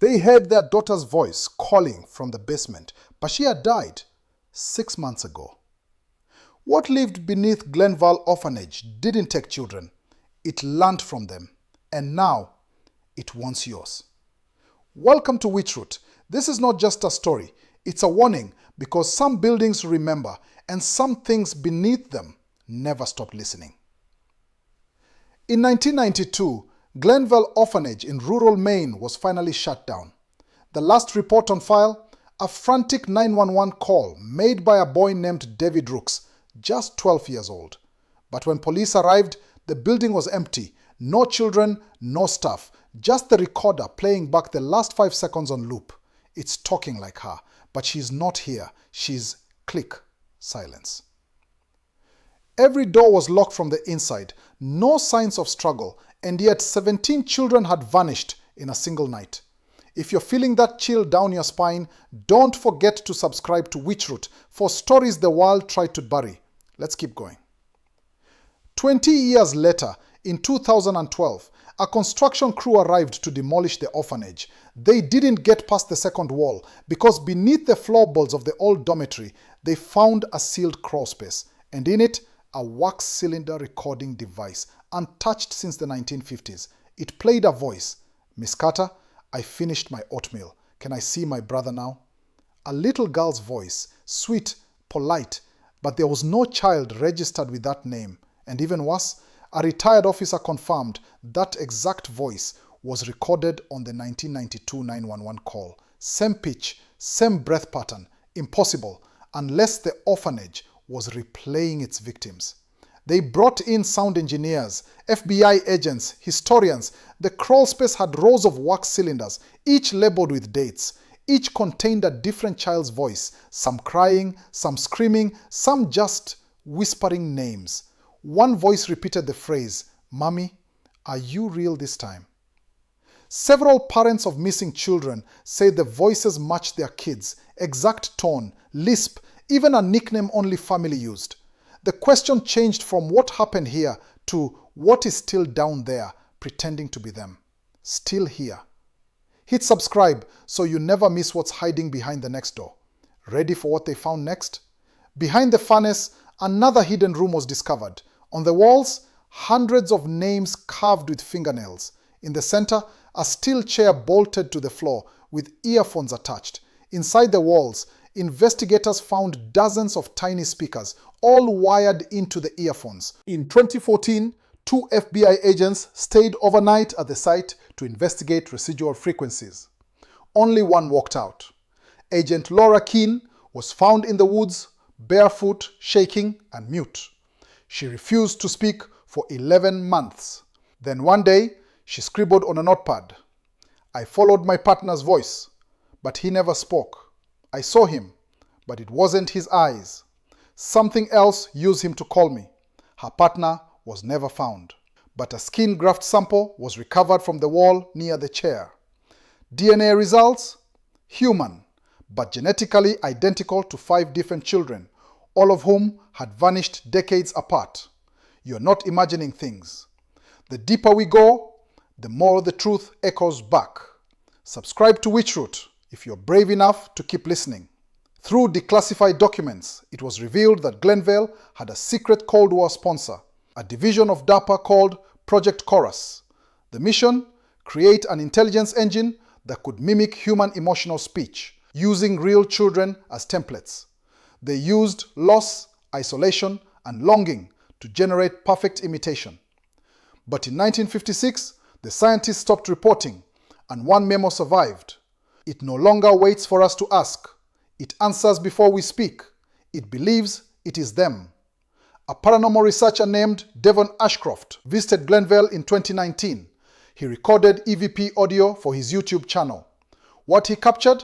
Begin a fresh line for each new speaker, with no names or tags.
They heard their daughter's voice calling from the basement, but she had died 6 months ago. What lived beneath Glenvale Orphanage didn't take children. It learned from them, and now it wants yours. Welcome to Witchroot. This is not just a story, it's a warning, because some buildings remember and some things beneath them never stop listening. In 1992, Glenvale Orphanage in rural Maine was finally shut down. The last report on file? A frantic 911 call made by a boy named David Rooks, just 12 years old. But when police arrived, the building was empty. No children, no staff, just the recorder playing back the last 5 seconds on loop. It's talking like her, but she's not here. She's click, silence. Every door was locked from the inside, no signs of struggle, and yet 17 children had vanished in a single night. If you're feeling that chill down your spine, don't forget to subscribe to Witchroot for stories the world tried to bury. Let's keep going. 20 years later, in 2012, a construction crew arrived to demolish the orphanage. They didn't get past the second wall because beneath the floorboards of the old dormitory, they found a sealed crawl space, and in it, a wax cylinder recording device, untouched since the 1950s. It played a voice. "Miss Carter, I finished my oatmeal. Can I see my brother now?" A little girl's voice, sweet, polite, but there was no child registered with that name. And even worse, a retired officer confirmed that exact voice was recorded on the 1992 911 call. Same pitch, same breath pattern. Impossible, unless the orphanage was replaying its victims. They brought in sound engineers, FBI agents, historians. The crawl space had rows of wax cylinders, each labeled with dates. Each contained a different child's voice, some crying, some screaming, some just whispering names. One voice repeated the phrase, "Mommy, are you real this time?" Several parents of missing children say the voices matched their kids, exact tone, lisp, even a nickname only family used. The question changed from what happened here to what is still down there, pretending to be them. Still here. Hit subscribe so you never miss what's hiding behind the next door. Ready for what they found next? Behind the furnace, another hidden room was discovered. On the walls, hundreds of names carved with fingernails. In the center, a steel chair bolted to the floor with earphones attached. Inside the walls, investigators found dozens of tiny speakers, all wired into the earphones. In 2014, 2 FBI agents stayed overnight at the site to investigate residual frequencies. Only one walked out. Agent Laura Keane was found in the woods, barefoot, shaking, and mute. She refused to speak for 11 months. Then one day, she scribbled on a notepad, "I followed my partner's voice, but he never spoke. I saw him, but it wasn't his eyes. Something else used him to call me." Her partner was never found, but a skin graft sample was recovered from the wall near the chair. DNA results? Human, but genetically identical to 5 different children, all of whom had vanished decades apart. You're not imagining things. The deeper we go, the more the truth echoes back. Subscribe to Witchroot if you're brave enough to keep listening. Through declassified documents, it was revealed that Glenvale had a secret Cold War sponsor, a division of DARPA called Project Chorus. The mission? Create an intelligence engine that could mimic human emotional speech, using real children as templates. They used loss, isolation, and longing to generate perfect imitation. But in 1956, the scientists stopped reporting, and one memo survived. It no longer waits for us to ask. It answers before we speak. It believes it is them. A paranormal researcher named Devon Ashcroft visited Glenvale in 2019. He recorded EVP audio for his YouTube channel. What he captured?